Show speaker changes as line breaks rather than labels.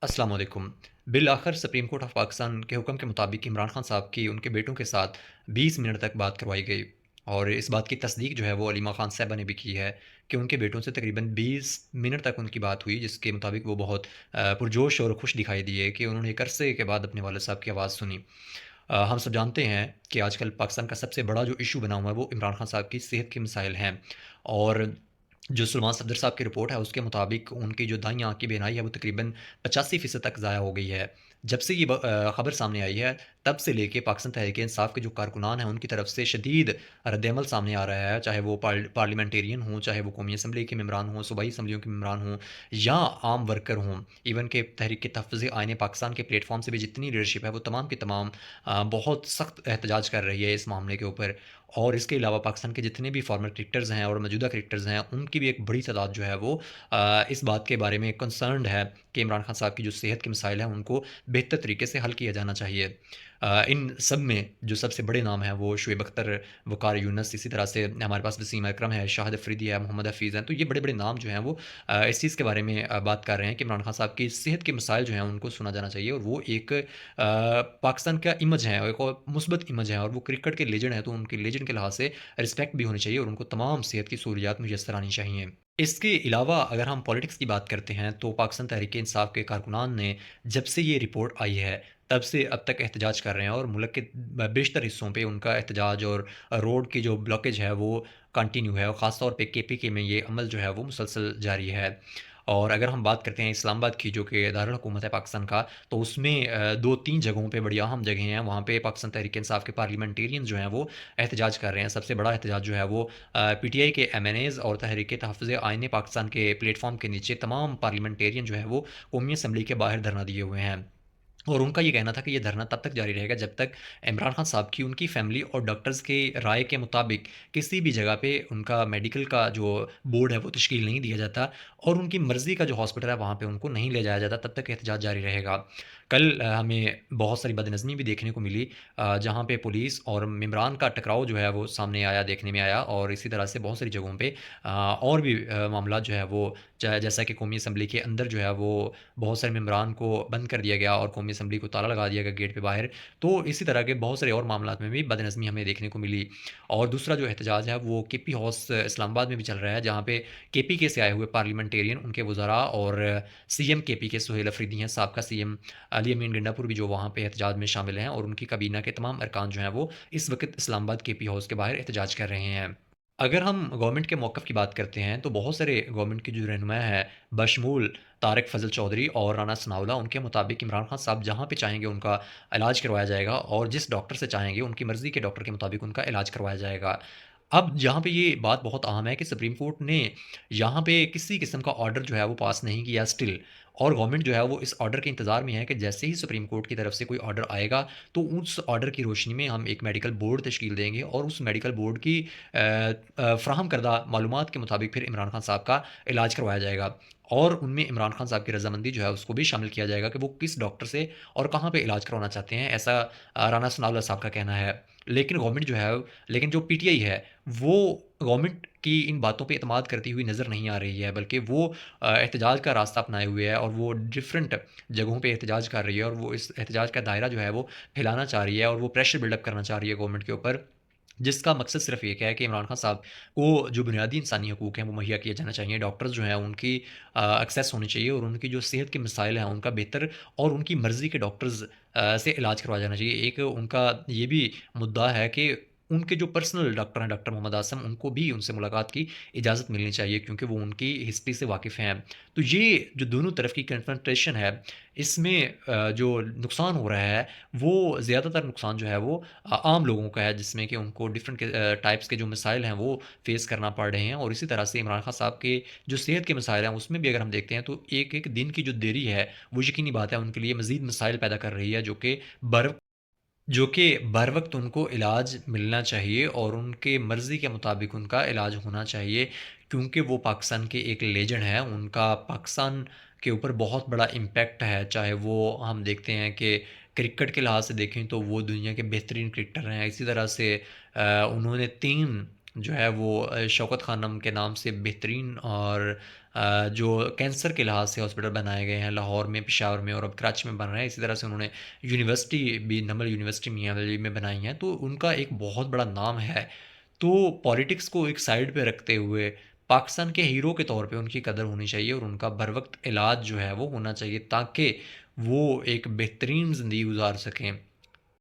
अस्सलाम वालेकुम। बिल-आखिर supreme court of Pakistan के हुक्म के मुताबिक इमरान खान साहब की उनके बेटों के साथ 20 मिनट तक बात करवाई गई और इस बात की तस्दीक जो है वो अलीमा खान साहिबा ने भी की है कि उनके बेटों से तकरीबन 20 मिनट तक उनकी बात हुई, जिसके मुताबिक वो बहुत पुरजोश और खुश दिखाई दिए कि उन्होंने एक अरसे के बाद अपने वालिद साहब की आवाज़ सुनी। हम सब जानते हैं कि आजकल पाकिस्तान का सबसे बड़ा जो इशू बना हुआ है वो इमरान खान साहब की सेहत के मसाइल हैं। और जो सलमान सफदर साहब की रिपोर्ट है उसके मुताबिक उनकी जो दाईं आँख की बीनाई है वो तकरीबन 85% तक ज़ाया हो गई है। जब से ये खबर सामने आई है, तब से लेके पाकिस्तान तहरीक इंसाफ के जो कारकुनान हैं उनकी तरफ से शदीद रद्द-ए-अमल सामने आ रहा है, चाहे वो पार्लियामेंटेरियन हों, चाहे वो कौमी असम्बली के मेंबरान हों, सूबाई असम्बलियों के मेंबरान हों या आम वर्कर हों। इवन कि तहरीक तहफ़्फ़ुज़ आईन पाकिस्तान के प्लेटफ़ॉर्म से भी जितनी लीडरशिप है वो तमाम की तमाम बहुत सख्त एहतजाज कर रही है इस मामले के ऊपर। और इसके अलावा पाकिस्तान के जितने भी फॉर्मर क्रिकेटर्स हैं और मौजूदा क्रिकेटर्स हैं, उनकी भी एक बड़ी तादाद जो है वो इस बात के बारे में कंसर्न्ड है कि इमरान खान साहब की जो सेहत के मसाइल हैं उनको बेहतर तरीके से हल किया जाना चाहिए। इन सब में जो सबसे बड़े नाम हैं वो शुएब अख्तर, वक़ार यूनुस, इसी तरह से हमारे पास वसीम अकरम है, शाहिद अफरीदी है, मोहम्मद हफ़ीज़ हैं। तो ये बड़े-बड़े नाम जो हैं वो इस चीज़ के बारे में बात कर रहे हैं कि इमरान खान साहब की सेहत के मसाइल जो हैं उनको सुना जाना चाहिए और वो एक पाकिस्तान का इमेज है, एक और मुस्बत इमेज है और वो क्रिकेट के लेजेंड हैं, तो उनके लेजेंड के लिहाज से रिस्पेक्ट भी होनी चाहिए और उनको तमाम सेहत की सहूलियात मुयस्सर आनी चाहिए। इसके अलावा अगर हम पॉलिटिक्स की बात करते हैं तो पाकिस्तान तहरीक इंसाफ के कारकुनान ने जब से ये रिपोर्ट आई है तब से अब तक एहतजाज कर रहे हैं और मुल्क के बेशतर हिस्सों पे उनका एहतजाज और रोड की जो ब्लॉकेज है वो कंटिन्यू है और ख़ास तौर पे केपीके में ये अमल जो है वो मुसलसल जारी है। और अगर हम बात करते हैं इस्लामाबाद की, जो कि दारुल हुकूमत है पाकिस्तान का, तो उसमें 2-3 जगहों पे बड़ी अहम जगहें हैं, वहाँ पे पाकिस्तान तहरीक इंसाफ के पार्लियामेंटेरियन जो हैं वो एहतजाज कर रहे हैं। सबसे बड़ा एहतजाज जो है वो पीटीआई के एमएनएज़ और तहरीक तहफ़्फ़ुज़ आईन पाकिस्तान के प्लेटफ़ॉर्म के नीचे तमाम पार्लियामेंटेरियन जो है वो कौमी असम्बली के बाहर धरना दिए हुए हैं। और उनका ये कहना था कि ये धरना तब तक जारी रहेगा जब तक इमरान खान साहब की उनकी फैमिली और डॉक्टर्स की राय के मुताबिक किसी भी जगह पे उनका मेडिकल का जो बोर्ड है वो तश्कील नहीं दिया जाता और उनकी मर्ज़ी का जो हॉस्पिटल है वहाँ पे उनको नहीं ले जाया जाता, तब तक एहतजाज जारी रहेगा। कल हमें बहुत सारी बदनज़मी भी देखने को मिली, जहाँ पे पुलिस और मेंबरान का टकराव जो है वो सामने आया, देखने में आया और इसी तरह से बहुत सारी जगहों पे और भी मामला जो है वो जैसा कि कौमी असम्बली के अंदर जो है वो बहुत सारे मेंबरान को बंद कर दिया गया और कौमी असम्बली को ताला लगा दिया गया गेट पे बाहर। तो इसी तरह के बहुत सारे और मामलात में भी बदनज़मी हमें देखने को मिली। और दूसरा जो एहतजाज है वो केपी हाउस इस्लामाबाद में भी चल रहा है, जहाँ पे केपीके से आए हुए पार्लियामेंटेरियन, उनके वज़रा और सीएम केपीके सुहेल अफरीदी हैं, साबका सीएम अली अमीन गंडापुर भी जो वहाँ पे एहतजाज में शामिल हैं और उनकी काबीना के तमाम अरकान जो हैं वो इस वक़्त इस्लामाबाद केपी हाउस के बाहर एहतजाज कर रहे हैं। अगर हम गवर्नमेंट के मौक़िफ़ की बात करते हैं, तो बहुत सारे गवर्नमेंट के जो रहनुमा हैं, बशमूल तारिक फ़ज़ल चौधरी और राना सनाउल्लाह, उनके मुताबिक इमरान खान साहब जहाँ पे चाहेंगे उनका इलाज करवाया जाएगा और जिस डॉक्टर से चाहेंगे, उनकी मर्ज़ी के डॉक्टर के मुताबिक उनका इलाज करवाया जाएगा। अब जहाँ पे ये बात बहुत अहम है कि सुप्रीम कोर्ट ने यहाँ पे किसी किस्म का ऑर्डर जो है वो पास नहीं किया स्टिल, और गवर्नमेंट जो है वो इस ऑर्डर के इंतज़ार में है कि जैसे ही सुप्रीम कोर्ट की तरफ से कोई ऑर्डर आएगा, तो उस ऑर्डर की रोशनी में हम एक मेडिकल बोर्ड तश्कील देंगे और उस मेडिकल बोर्ड की फ़राहम करदा मालूमात के मुताबिक फिर इमरान खान साहब का इलाज करवाया जाएगा। और उनमें इमरान खान साहब की रज़ामंदी जो है उसको भी शामिल किया जाएगा कि वो किस डॉक्टर से और कहाँ पे इलाज करवाना चाहते हैं, ऐसा राना सनाउल्लाह साहब का कहना है। लेकिन गवर्नमेंट जो है, लेकिन जो पीटीआई है, वो गवर्नमेंट की इन बातों पे एतमाद करती हुई नज़र नहीं आ रही है, बल्कि वो एहतजाज का रास्ता अपनाए हुए है और वो डिफरेंट जगहों पे एहतजाज कर रही है और वो इस एहतजाज का दायरा जो है वो फैलाना चाह रही है और वो प्रेशर बिल्डअप करना चाह रही है गवर्नमेंट के ऊपर, जिसका मकसद सिर्फ़ एक है कि इमरान खान साहब को जो बुनियादी इंसानी हकूक़ हैं वो मुहैया किए जाना चाहिए। डॉक्टर्स जो हैं उनकी एक्सेस होनी चाहिए और उनकी जो सेहत के मसाइल हैं उनका बेहतर और उनकी मर्ज़ी के डॉक्टर्स से इलाज करवाया जाना चाहिए। एक उनका ये भी मुद्दा है कि उनके जो पर्सनल डॉक्टर हैं, डॉक्टर मोहम्मद आसिम, उनको भी उनसे मुलाकात की इजाज़त मिलनी चाहिए क्योंकि वो उनकी हिस्ट्री से वाकिफ़ हैं। तो ये जो दोनों तरफ की कन्फ्रंटेशन है, इसमें जो नुकसान हो रहा है, वो ज़्यादातर नुकसान जो है वो आम लोगों का है, जिसमें कि उनको डिफरेंट टाइप्स के जो मसाइल हैं वो फ़ेस करना पड़ रहे हैं और इसी तरह से इमरान खान साहब के जो सेहत के मसाइल हैं उसमें भी अगर हम देखते हैं तो एक-एक दिन की जो देरी है, वो यकीनी बात है उनके लिए मज़ीद मसाइल पैदा कर रही है, बर जो कि बर वक़्त उनको इलाज मिलना चाहिए और उनके मर्ज़ी के मुताबिक उनका इलाज होना चाहिए, क्योंकि वो पाकिस्तान के एक लेजेंड हैं। उनका पाकिस्तान के ऊपर बहुत बड़ा इम्पैक्ट है, चाहे वो हम देखते हैं कि क्रिकेट के लिहाज से देखें तो वो दुनिया के बेहतरीन क्रिकेटर हैं। इसी तरह से उन्होंने 3 جو ہے وہ شوکت خانم کے نام سے بہترین اور جو کینسر کے لحاظ سے ہاسپٹل بنائے گئے ہیں لاہور میں، پشاور میں اور اب کراچی میں بن رہے ہیں. اسی طرح سے انہوں نے یونیورسٹی بھی نمل یونیورسٹی میاں ولی میں بنائی ہیں، تو ان کا ایک بہت بڑا نام ہے. تو پالیٹکس کو ایک سائڈ پہ رکھتے ہوئے پاکستان کے ہیرو کے طور پہ ان کی قدر ہونی چاہیے اور ان کا بر وقت علاج جو ہے وہ ہونا چاہیے، تاکہ وہ ایک بہترین زندگی گزار سکیں.